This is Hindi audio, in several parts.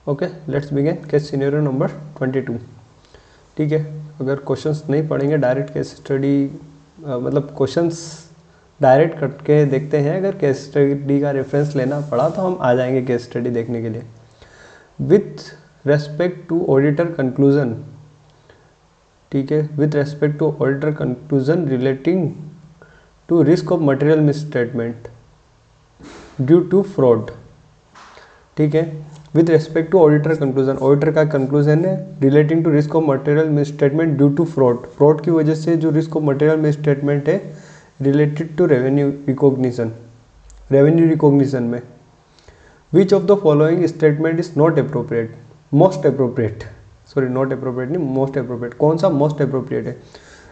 Okay, let's begin case scenario number 22। ठीक है, अगर क्वेश्चंस नहीं पढ़ेंगे डायरेक्ट केस स्टडी, मतलब क्वेश्चंस डायरेक्ट करके देखते हैं। अगर केस स्टडी का रेफरेंस लेना पड़ा तो हम आ जाएंगे केस स्टडी देखने के लिए। With respect to auditor conclusion, ठीक है, with respect to auditor conclusion relating to risk of material misstatement due to fraud. ठीक है, with respect to auditor conclusion, auditor का कंक्लूजन है relating to risk of material misstatement due to fraud, fraud की वजह से जो रिस्क ऑफ मटेरियल मिसस्टेटमेंट है related to revenue recognition, revenue recognition में which of the following statement is not appropriate, most appropriate, sorry not appropriate नहीं, मोस्ट अप्रोप्रिएट। कौन सा मोस्ट अप्रोप्रिएट है?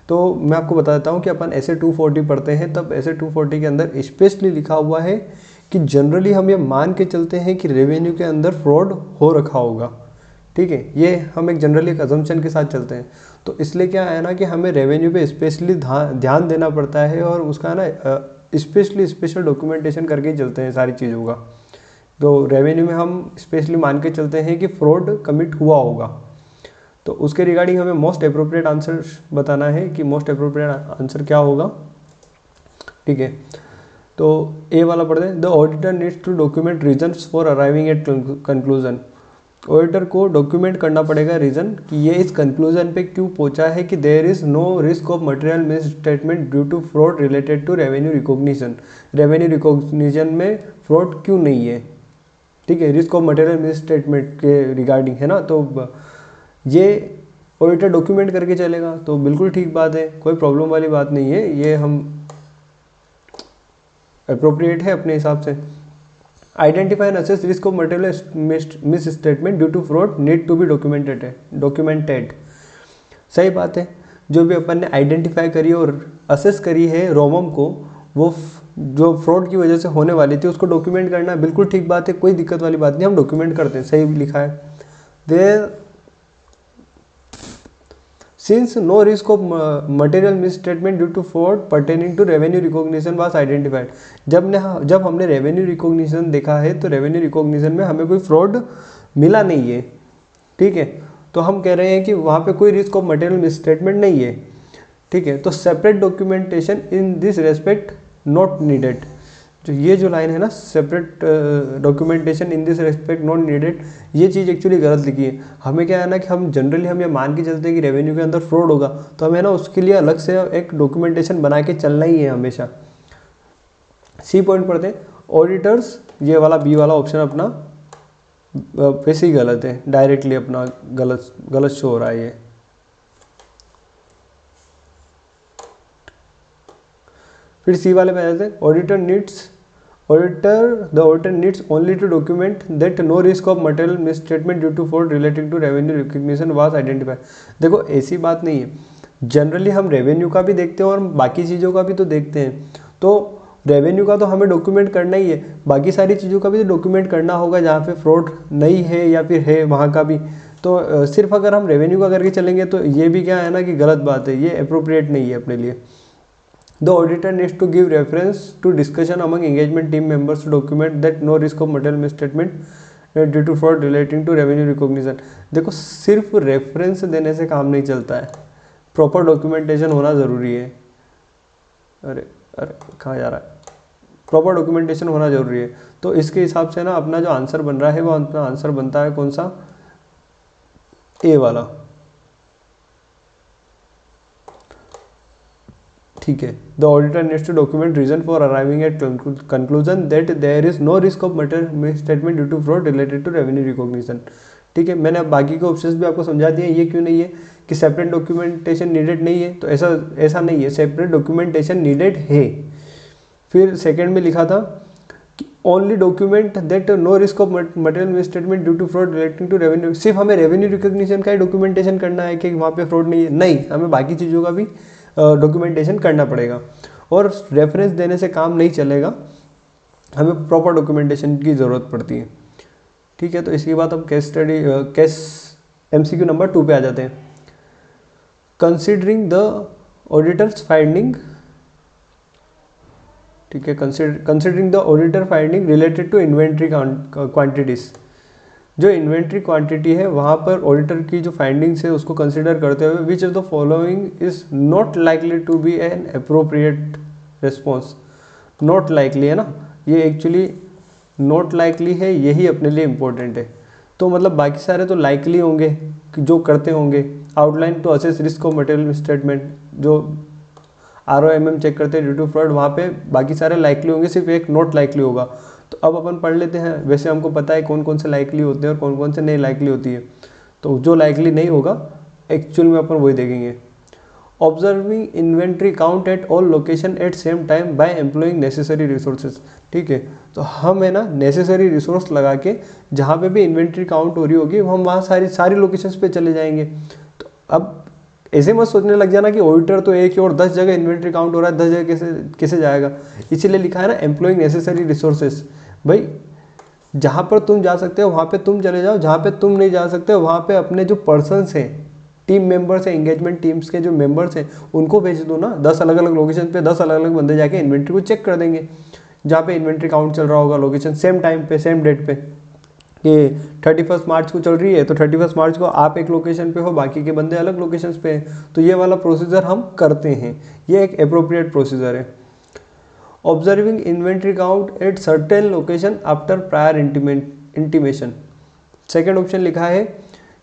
तो मैं आपको बता देता हूँ कि अपन ऐसे 240 पढ़ते हैं, तब ऐसे 240 के अंदर स्पेशली लिखा हुआ है कि जनरली हम ये मान के चलते हैं कि रेवेन्यू के अंदर फ्रॉड हो रखा होगा। ठीक है, ये हम एक जनरली एक अजम्पशन के साथ चलते हैं। तो इसलिए क्या है ना कि हमें रेवेन्यू पे स्पेशली ध्यान देना पड़ता है और उसका ना स्पेशली स्पेशल डॉक्यूमेंटेशन करके ही चलते हैं सारी चीज़ों का। तो रेवेन्यू में हम स्पेशली मान के चलते हैं कि फ्रॉड कमिट हुआ होगा। तो उसके रिगार्डिंग हमें मोस्ट अप्रोप्रिएट आंसर बताना है कि मोस्ट अप्रोप्रिएट आंसर क्या होगा। ठीक है, तो ए वाला पढ़ते हैं। The auditor needs to document reasons for arriving at conclusion, auditor को डॉक्यूमेंट करना पड़ेगा रीज़न कि ये इस कंक्लूजन पे क्यों पहुंचा है कि there is no risk of material misstatement due to fraud related to revenue recognition, revenue recognition में फ्रॉड क्यों नहीं है। ठीक है, रिस्क ऑफ मटेरियल मिसस्टेटमेंट के रिगार्डिंग है ना, तो ये ऑडिटर डॉक्यूमेंट करके चलेगा तो बिल्कुल ठीक बात है, कोई प्रॉब्लम वाली बात नहीं है, ये हम अप्रोप्रिएट है अपने हिसाब से। Identify and assess risk of material misstatement due to fraud need to be documented, सही बात है। जो भी अपन ने आइडेंटिफाई करी और असेस करी है रोमम को, वो जो फ्रॉड की वजह से होने वाली थी उसको डॉक्यूमेंट करना बिल्कुल ठीक बात है, कोई दिक्कत वाली बात नहीं, हम डॉक्यूमेंट करते हैं, सही लिखा है। There since no risk of material misstatement due to fraud pertaining to revenue recognition was identified, जब हमने रेवेन्यू रिकॉग्निशन देखा है तो रेवेन्यू रिकॉग्निशन में हमें कोई फ्रॉड मिला नहीं है। ठीक है, तो हम कह रहे हैं कि वहाँ पे कोई रिस्क ऑफ मटेरियल मिसस्टेटमेंट नहीं है। ठीक है, तो separate documentation in this respect not needed, तो ये जो लाइन है ना, separate documentation in this respect not needed, ये चीज़ एक्चुअली गलत लिखी है। हमें क्या है ना कि हम जनरली हम ये मान के चलते हैं कि रेवेन्यू के अंदर फ्रॉड होगा, तो हमें ना उसके लिए अलग से एक डॉक्यूमेंटेशन बना के चलना ही है हमेशा। सी पॉइंट पढ़ते हैं, ऑडिटर्स, ये वाला बी वाला ऑप्शन अपना वैसे ही गलत है, डायरेक्टली अपना गलत शो हो रहा है ये। फिर सी वाले पे आ जाते हैं, the auditor needs only to document that no risk of material misstatement due to fraud relating to revenue recognition was identified। देखो ऐसी बात नहीं है, जनरली हम रेवेन्यू का भी देखते हैं और बाकी चीज़ों का भी तो देखते हैं। तो रेवेन्यू का तो हमें डॉक्यूमेंट करना ही है, बाकी सारी चीज़ों का भी तो डॉक्यूमेंट करना होगा जहाँ पे फ्रॉड नहीं है या फिर है वहाँ का भी। तो सिर्फ अगर हम रेवेन्यू का करके चलेंगे तो ये भी क्या है ना कि गलत बात है, ये अप्रोप्रिएट नहीं है अपने लिए। The auditor needs to give reference to discussion among engagement team members to document that no risk of material misstatement due to fraud relating to revenue recognition। देखो सिर्फ रेफरेंस देने से काम नहीं चलता है, प्रॉपर डॉक्यूमेंटेशन होना ज़रूरी है। अरे कहाँ जा रहा है, प्रॉपर डॉक्यूमेंटेशन होना ज़रूरी है। तो इसके हिसाब से ना अपना जो आंसर बन रहा है वो अपना आंसर बनता है कौन सा, ए वाला। ठीक है, the auditor needs to document reason for arriving at conclusion that there is no risk of material misstatement due to fraud related to revenue recognition. ठीक है, मैंने अब बाकी के ऑप्शंस भी आपको समझा दिए, ये क्यों नहीं है कि सेपरेट डॉक्यूमेंटेशन नीडेड नहीं है, तो ऐसा नहीं है, सेपरेट डॉक्यूमेंटेशन नीडेड है। फिर सेकेंड में लिखा था कि only document that no risk of material misstatement due to fraud relating to revenue, सिर्फ हमें रेवेन्यू रिकॉग्निशन का ही डॉक्यूमेंटेशन करना है कि वहाँ पे फ्रॉड नहीं है, नहीं, हमें बाकी चीज़ों का भी डॉक्यूमेंटेशन करना पड़ेगा। और रेफरेंस देने से काम नहीं चलेगा, हमें प्रॉपर डॉक्यूमेंटेशन की ज़रूरत पड़ती है। ठीक है, तो इसके बाद हम केस MCQ नंबर 2 पे आ जाते हैं। कंसिडरिंग द ऑडिटर्स फाइंडिंग, ठीक है, considering the auditor finding related to inventory quantities, जो इन्वेंट्री क्वांटिटी है वहाँ पर ऑडिटर की जो फाइंडिंग्स है उसको कंसिडर करते हुए which of the following is not likely to be an appropriate response. Not likely है ना, ये एक्चुअली नॉट लाइकली है, यही अपने लिए इम्पोर्टेंट है। तो मतलब बाकी सारे तो लाइकली होंगे जो करते होंगे। Outline to assess risk of material statement, जो ROMM चेक करते हैं ड्यू टू फ्रॉड, वहाँ पे बाकी सारे लाइकली होंगे, सिर्फ एक नॉट लाइकली होगा। तो अब अपन पढ़ लेते हैं, वैसे हमको पता है कौन कौन से लाइकली होते हैं और कौन कौन से नहीं लाइकली होती है। तो जो लाइकली नहीं होगा एक्चुअल में अपन वही देखेंगे। Observing inventory count at all location at same time by employing necessary resources. ठीक है, तो हम है ना नेसेसरी रिसोर्स लगा के जहाँ पे भी इन्वेंट्री काउंट हो रही होगी हम वहाँ सारी लोकेशंस पे चले जाएंगे। तो अब ऐसे मत सोचने लग जाना कि ऑडिटर तो एक ही और 10 जगह इन्वेंट्री काउंट हो रहा है, 10 जगह कैसे जाएगा। इसीलिए लिखा है ना एम्प्लॉइंग नेसेसरी रिसोर्सेज। भाई जहाँ पर तुम जा सकते हो वहाँ पे तुम चले जाओ, जहाँ पे तुम नहीं जा सकते वहाँ पे अपने जो पर्सन्स हैं, टीम मेंबर्स हैं, एंगेजमेंट टीम्स के जो मेंबर्स हैं उनको भेज दो ना। 10 अलग अलग लोकेशन पे 10 अलग अलग बंदे जाके इन्वेंट्री को चेक कर देंगे, जहाँ पे इन्वेंट्री काउंट चल रहा होगा लोकेशन सेम टाइम पे सेम डेट पे। कि 31 मार्च को चल रही है तो 31 मार्च को आप एक लोकेशन पे हो, बाकी के बंदे अलग लोकेशंस पे हैं। तो ये वाला प्रोसीजर हम करते हैं, ये एक अप्रोप्रिएट प्रोसीजर है। Observing inventory count at certain location after prior intimation. Second option लिखा है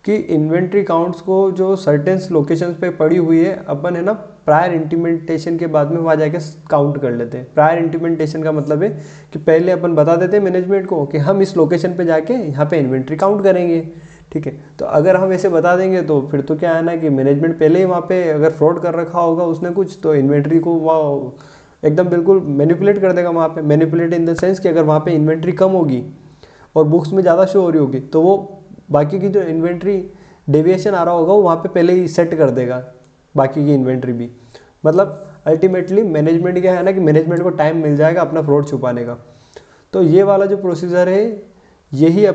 कि इन्वेंट्री काउंट्स को जो सर्टेन लोकेशंस पे पड़ी हुई है अपन है ना प्रायर इंटीमेंटेशन के बाद में वहाँ जाके काउंट कर लेते हैं। प्रायर इंटीमेंटेशन का मतलब है कि पहले अपन बता देते हैं मैनेजमेंट को कि हम इस लोकेशन पे जाके यहाँ पे इन्वेंट्री काउंट करेंगे। ठीक है, तो अगर हम ऐसे बता देंगे तो फिर तो क्या है ना कि मैनेजमेंट पहले ही वहाँ पे अगर फ्रॉड कर रखा होगा उसने कुछ, तो इन्वेंट्री को वह एकदम बिल्कुल मैनिपुलेट कर देगा वहाँ पे। मैनिपुलेट इन द सेंस कि अगर वहाँ पे इन्वेंट्री कम होगी और बुक्स में ज़्यादा शो हो रही होगी तो वो बाकी की जो इन्वेंट्री डेविएशन आ रहा होगा वो वहाँ पे पहले ही सेट कर देगा बाकी की इन्वेंट्री भी। मतलब अल्टीमेटली मैनेजमेंट क्या है ना कि मैनेजमेंट को टाइम मिल जाएगा अपना फ्रॉड छुपाने का। तो ये वाला जो प्रोसीजर है ये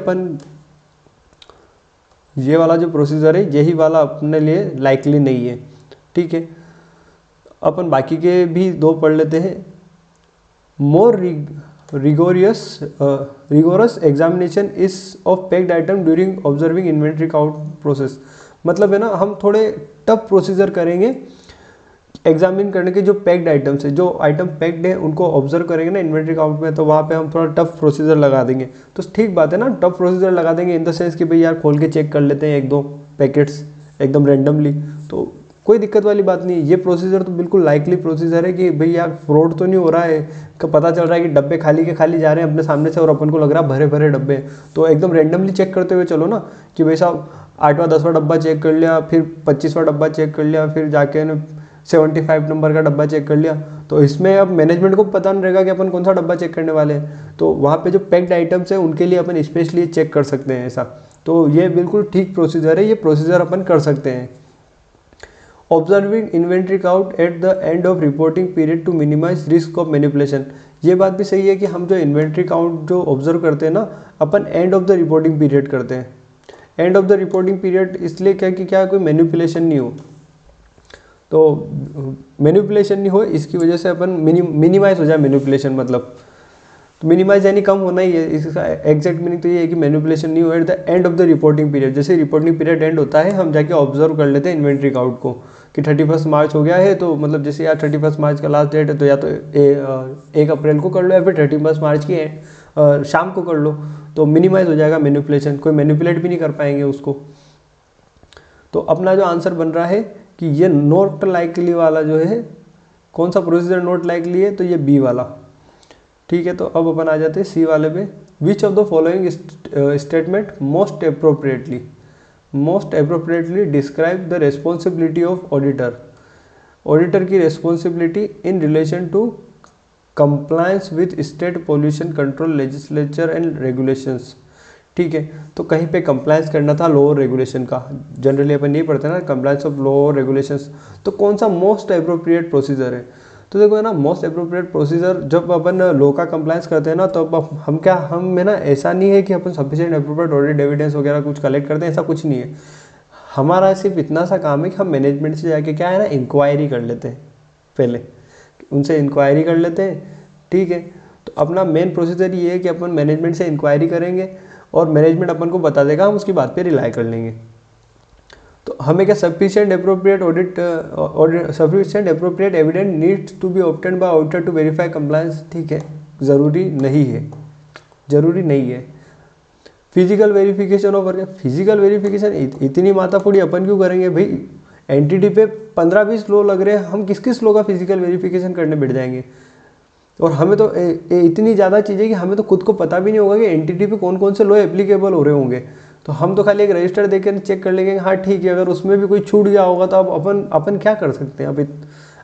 वाला जो प्रोसीजर है यही वाला अपने लिए लाइकली नहीं है। ठीक है, अपन बाकी के भी दो पढ़ लेते हैं। More rigorous examination is of packed item during observing inventory count process. मतलब है ना हम थोड़े टफ प्रोसीजर करेंगे एग्जामिन करने के जो पैक्ड आइटम्स है, जो आइटम पैक्ड है उनको ऑब्जर्व करेंगे ना इन्वेंट्री काउंट में, तो वहाँ पे हम थोड़ा टफ प्रोसीजर लगा देंगे। तो ठीक बात है ना, टफ प्रोसीजर लगा देंगे इन द सेंस कि भाई यार खोल के चेक कर लेते हैं 1-2 पैकेट्स एकदम रेंडमली, तो कोई दिक्कत वाली बात नहीं है। ये प्रोसीजर तो बिल्कुल लाइकली प्रोसीजर है कि भाई यार फ्रॉड तो नहीं हो रहा है, पता चल रहा है कि डब्बे खाली के खाली जा रहे हैं अपने सामने से और अपन को लग रहा है भरे भरे डब्बे, तो एकदम रेंडमली चेक करते हुए चलो ना कि भाई साहब 8वां 10वां डब्बा चेक कर लिया, फिर 25वां डब्बा चेक कर लिया, फिर जाके 75 नंबर का डब्बा चेक कर लिया। तो इसमें अब मैनेजमेंट को पता नहीं रहेगा कि अपन कौन सा डब्बा चेक करने वाले हैं। तो वहाँ पे जो पैक्ड आइटम्स हैं उनके लिए अपन स्पेशली चेक कर सकते हैं ऐसा। तो ये बिल्कुल ठीक प्रोसीजर है, ये प्रोसीजर अपन कर सकते हैं। Observing inventory count at the end of reporting period to minimise risk of manipulation. ये बात भी सही है कि हम जो इन्वेंट्री काउंट जो ऑब्जर्व करते हैं ना अपन end of the reporting period करते हैं। End of the reporting period इसलिए क्या कोई मैनिपुलेशन नहीं हो, तो मैनिपुलेशन नहीं हो इसकी वजह से अपन मिनिमाइज हो जाए मैनिपुलेशन, मतलब तो मिनिमाइज यानी कम होना ही है। इसका एग्जैक्ट मीनिंग तो ये है कि मैनिपुलेशन नहीं हो eight the end of the reporting period. जैसे रिपोर्टिंग पीरियड एंड होता है हम जाके ऑब्जर्व कर लेते हैं इन्वेंट्री काउंट को कि 31 मार्च हो गया है, तो मतलब जैसे यार 31 मार्च का लास्ट डेट है तो या तो 1 अप्रैल को कर लो या फिर 31 मार्च की शाम को कर लो, तो मिनिमाइज हो जाएगा मैनिपुलेशन, कोई मैनिपुलेट भी नहीं कर पाएंगे उसको। तो अपना जो आंसर बन रहा है कि ये नॉट लाइकली वाला जो है, कौन सा प्रोसीजर नॉट लाइकली है, तो ये बी वाला। ठीक है, तो अब अपन आ जाते हैं सी वाले पे। Which of the following statement most appropriately describe the responsibility of auditor. Auditor की responsibility in relation to compliance with state pollution control legislature and regulations. ठीक है, तो कहीं पे कंप्लायंस करना था लॉ और रेगुलेशन का, जनरली अपन नहीं पढ़ते ना कंप्लायंस ऑफ लॉ और रेगुलेशंस, तो कौन सा मोस्ट अप्रोप्रिएट प्रोसीजर है। तो देखो है ना मोस्ट अप्रोप्रिएट प्रोसीजर जब अपन लॉ का कंप्लायंस करते हैं ना तो हम है ना ऐसा नहीं है कि अपन सफिशिएंट अप्रोप्रिएट ऑडिट एविडेंस वगैरह कुछ कलेक्ट करते हैं, ऐसा कुछ नहीं है। हमारा सिर्फ इतना सा काम है कि हम मैनेजमेंट से जाके क्या है ना इंक्वायरी कर लेते हैं, पहले उनसे इंक्वायरी कर लेते हैं। ठीक है, तो अपना मेन प्रोसीजर ये है कि अपन मैनेजमेंट से इंक्वायरी करेंगे और मैनेजमेंट अपन को बता देगा, हम उसकी बात पे रिलाई कर लेंगे। तो हमें क्या sufficient appropriate evidence needs to be obtained by auditor to verify compliance, ठीक है, ज़रूरी नहीं है। Physical verification of work, physical verification इतनी माथाफोड़ी अपन क्यों करेंगे भाई, एंटिटी पे 15-20 लो लग रहे हैं, हम किस लो का फिजिकल वेरिफिकेशन करने बैठ जाएंगे। और हमें तो इतनी ज़्यादा चीज़ें कि हमें तो खुद को पता भी नहीं होगा कि एंटिटी पे कौन कौन से लो एप्लीकेबल हो रहे होंगे। तो हम तो खाली एक रजिस्टर देकर चेक कर लेंगे, हाँ ठीक है, अगर उसमें भी कोई छूट गया होगा तो अब अपन क्या कर सकते हैं।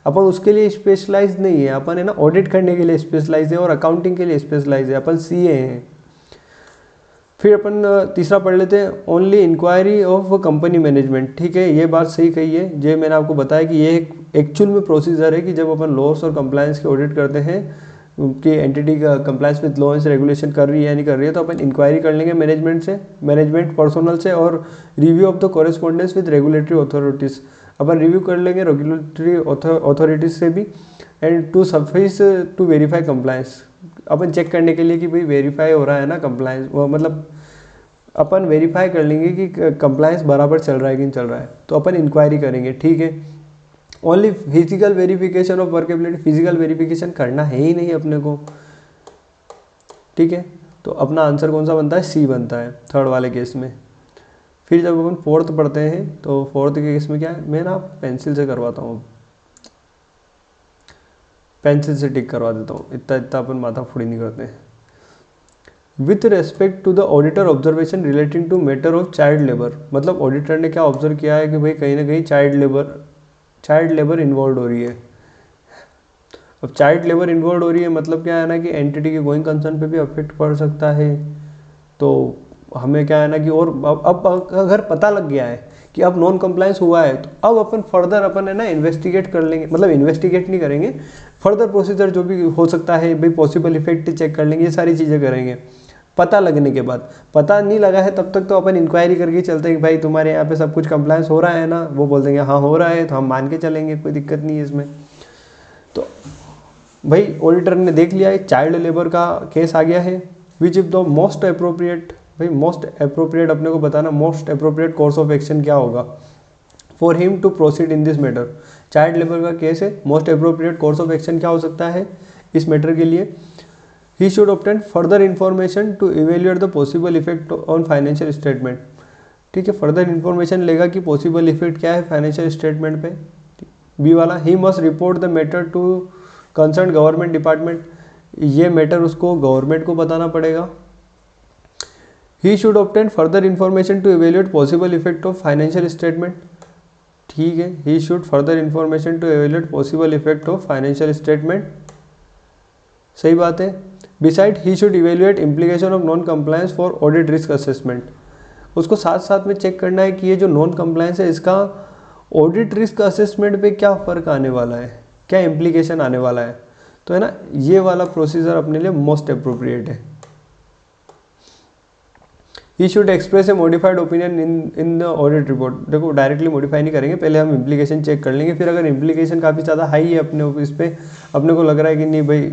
अपन उसके लिए स्पेशलाइज नहीं है, अपन है ना ऑडिट करने के लिए स्पेशलाइज है और अकाउंटिंग के लिए स्पेशलाइज है, अपन सीए हैं। फिर अपन तीसरा पढ़ लेते हैं, only inquiry of company management, ठीक है, ये बात सही कही है। ये मैंने आपको बताया कि ये एक एक्चुअल में प्रोसीजर है कि जब अपन लॉस और कंप्लायंस के ऑडिट करते हैं कि एंटिटी का compliance with law and regulation कर रही है या नहीं कर रही है, तो अपन इंक्वायरी कर लेंगे मैनेजमेंट पर्सनल से, और review of the correspondence with regulatory authorities, अपन रिव्यू कर लेंगे रेगुलेटरी अथॉरिटीज़ से भी, and to suffice to verify compliance, अपन चेक करने के लिए कि भाई वेरीफाई हो रहा है ना कंप्लायंस, मतलब अपन वेरीफाई कर लेंगे कि कंप्लायंस बराबर चल रहा है कि नहीं चल रहा है, तो अपन इंक्वायरी करेंगे, ठीक है। Only physical verification of workability, physical verification करना है ही नहीं अपने को, ठीक है। तो अपना आंसर कौन सा बनता है, सी बनता है थर्ड वाले केस में। फिर जब अपन फोर्थ पढ़ते हैं तो फोर्थ के केस में क्या है, मैं ना पेंसिल से करवाता हूँ, पेंसिल से टिक करवा देता हूँ, इतना अपन माथा फोड़ी नहीं करते हैं। With respect to the auditor observation relating to matter of child labour, मतलब ऑडिटर ने क्या ऑब्जर्व किया है कि भाई कहीं ना कहीं चाइल्ड लेबर इन्वॉल्व हो रही है। अब चाइल्ड लेबर इन्वॉल्व हो रही है मतलब क्या है ना कि एंटिटी के गोइंग कंसर्न पे भी अफेक्ट पड़ सकता है। तो हमें क्या है ना कि और अब अगर पता लग गया है कि अब नॉन कंप्लायंस हुआ है, तो अब अपन फर्दर अपन है ना इन्वेस्टिगेट कर लेंगे, मतलब इन्वेस्टिगेट नहीं करेंगे, फर्दर प्रोसीजर जो भी हो सकता है भाई पॉसिबल इफेक्ट चेक कर लेंगे, ये सारी चीज़ें करेंगे पता लगने के बाद। पता नहीं लगा है तब तक तो अपन इंक्वायरी करके चलते हैं कि भाई तुम्हारे यहाँ पे सब कुछ कंप्लायंस हो रहा है ना, वो बोल देंगे हाँ हो रहा है, तो हम मान के चलेंगे, कोई दिक्कत नहीं है इसमें। तो भाई ऑडिटर ने देख लिया है चाइल्ड लेबर का केस आ गया है, which is the most appropriate, भाई मोस्ट अप्रोप्रिएट अपने को बताना most appropriate course of action क्या होगा for him to proceed in this matter. Child labour का केस है, most appropriate course of action क्या हो सकता है इस मैटर के लिए, he should obtain further information to evaluate the possible effect on financial statement, ठीक है, फर्दर इन्फॉर्मेशन लेगा कि पॉसिबल इफेक्ट क्या है फाइनेंशियल स्टेटमेंट पे। बी वाला, he must report the matter to concern government department, ये मैटर उसको गवर्नमेंट को बताना पड़ेगा। He should obtain further information to evaluate possible effect of financial statement, ठीक है, he should further information to evaluate possible effect of financial statement, सही बात है। Beside he should evaluate implication of non compliance for audit risk assessment, उसको साथ साथ में चेक करना है कि ये जो नॉन कंप्लायंस है इसका ऑडिट रिस्क असेसमेंट पे क्या फ़र्क आने वाला है, क्या इम्प्लीकेशन आने वाला है। तो है ना, ये वाला प्रोसीजर अपने लिए मोस्ट अप्रोप्रिएट है। He should express A modified opinion in the audit report, देखो डायरेक्टली मॉडिफाई नहीं करेंगे, पहले हम इम्प्लीकेशन चेक कर लेंगे, फिर अगर इम्प्लीकेशन काफ़ी ज़्यादा हाई है अपने इस पर, अपने को लग रहा है कि नहीं भाई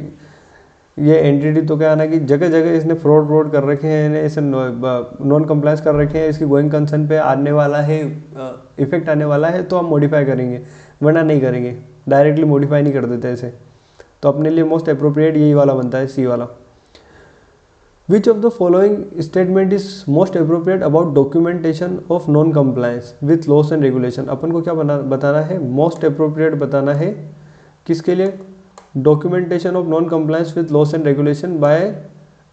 ये एंटिटी तो क्या है ना कि जगह जगह इसने फ्रॉड कर रखे हैं, इसे नॉन कंप्लायंस कर रखे हैं, इसकी गोइंग कंसर्न पे आने वाला है, इफेक्ट आने वाला है, तो हम मॉडिफाई करेंगे, वरना नहीं करेंगे, डायरेक्टली मॉडिफाई नहीं कर देते ऐसे। तो अपने लिए मोस्ट अप्रोप्रिएट यही वाला बनता है, सी वाला। Which of the following statement is most appropriate about documentation of non compliance with laws and regulation, अपन को क्या बताना है, मोस्ट अप्रोप्रिएट बताना है किसके लिए, documentation of non compliance with laws and regulation bye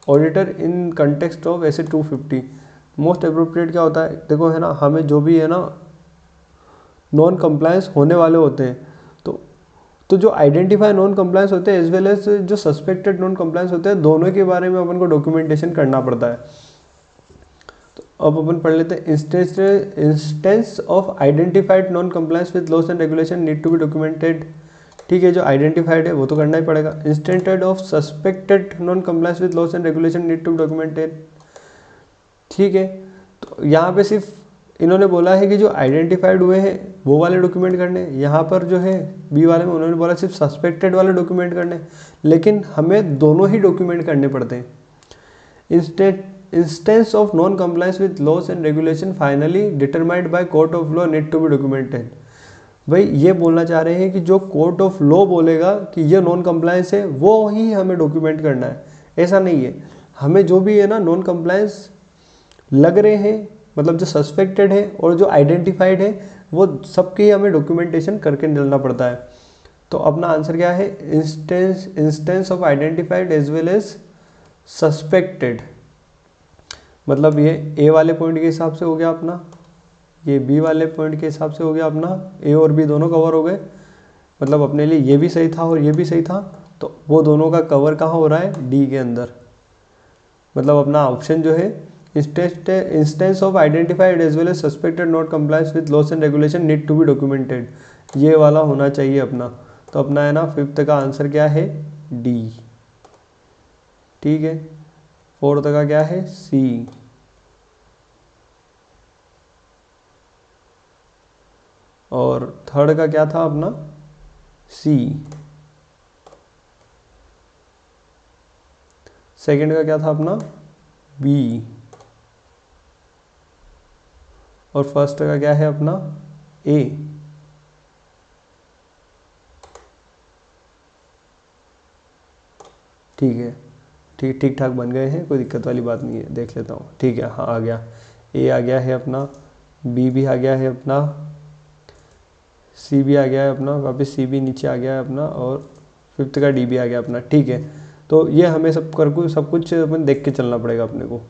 auditor in context of ऐसे 250। मोस्ट अप्रोप्रिएट क्या होता है, देखो है ना, हमें जो भी है ना नॉन कंप्लायंस होने वाले होते हैं, तो जो आइडेंटिफाई नॉन कंप्लायंस होते हैं एज वेल एज जो सस्पेक्टेड नॉन कंप्लायंस होते हैं, दोनों के बारे में अपन को डॉक्यूमेंटेशन करना पड़ता है। तो अब अपन पढ़ लेते हैं, instance of identified non compliance with laws and regulation need to be documented, ठीक है, जो आइडेंटिफाइड है वो तो करना ही पड़ेगा। Instances of suspected non compliance with laws and regulation need to documented, ठीक है। तो यहाँ पे सिर्फ इन्होंने बोला है कि जो आइडेंटिफाइड हुए हैं वो वाले डॉक्यूमेंट करने, यहाँ पर जो है बी वाले में उन्होंने बोला सिर्फ सस्पेक्टेड वाले डॉक्यूमेंट करने, लेकिन हमें दोनों ही डॉक्यूमेंट करने पड़ते हैं। Instance of non compliance with laws and regulation finally determined by court of law need to be documented. भाई ये बोलना चाह रहे हैं कि जो कोर्ट ऑफ लॉ बोलेगा कि ये नॉन कंप्लायंस है वो ही हमें डॉक्यूमेंट करना है। ऐसा नहीं है, हमें जो भी है ना नॉन कंप्लायंस लग रहे हैं, मतलब जो सस्पेक्टेड है और जो आइडेंटिफाइड है, वो सबके हमें डॉक्यूमेंटेशन करके चलना पड़ता है। तो अपना आंसर क्या है, instance of identified as well as suspected. मतलब ये ए वाले पॉइंट के हिसाब से हो गया अपना, ये बी वाले पॉइंट के हिसाब से हो गया अपना, ए और बी दोनों कवर हो गए। मतलब अपने लिए ये भी सही था और ये भी सही था, तो वो दोनों का कवर कहाँ हो रहा है, डी के अंदर। मतलब अपना ऑप्शन जो है instance of identified as well as suspected not compliance with laws and regulation need to be documented, ये वाला होना चाहिए अपना। तो अपना है ना फिफ्थ का आंसर क्या है, डी। ठीक है, फोर्थ का क्या है, सी। और थर्ड का क्या था अपना, सी। सेकंड का क्या था अपना, बी। और फर्स्ट का क्या है अपना, ए। ठीक है, ठीक ठाक बन गए हैं, कोई दिक्कत वाली बात नहीं है। देख लेता हूँ, ठीक है, हाँ आ गया, ए आ गया है अपना, बी भी आ गया है अपना, सी भी आ गया है अपना, वापस सी भी नीचे आ गया है अपना, और फिफ्थ का डी भी आ गया अपना। ठीक है, तो ये हमें सब कुछ अपन देख के चलना पड़ेगा अपने को।